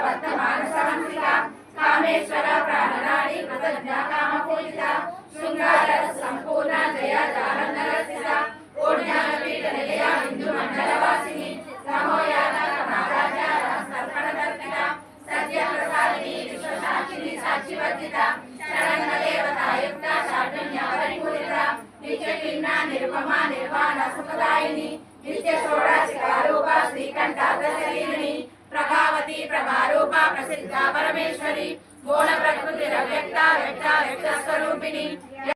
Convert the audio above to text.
భక్త మానస హంసిక కామేశ్వర ప్రాణనాడి కృతజ్ఞ కామ పూజిత శృంగార సంపూర్ణ జయ జాలంధర రసిత ఓ జ్ఞాన పీఠ నిలయ బిందు మండల వాసిని నమోయాన మహారాజ సర్పణ దర్పిత సత్య ప్రసాదిని విశ్వసాక్షిని సాక్షివర్జిత శరణ దేవతాయుక్త శాఠ్య పరిపూరిత నిత్య కిన్న నిరుపమ నిర్వాణ సుఖదాయిని నిత్య షోడాశికారూప శ్రీకంఠాగ్రశరీరిణి ప్రభావతి ప్రభారూప ప్రసిద్ధ పరమేశ్వరి మూల ప్రకృతి వ్యక్త వ్యక్త వ్యక్త స్వరూపిణి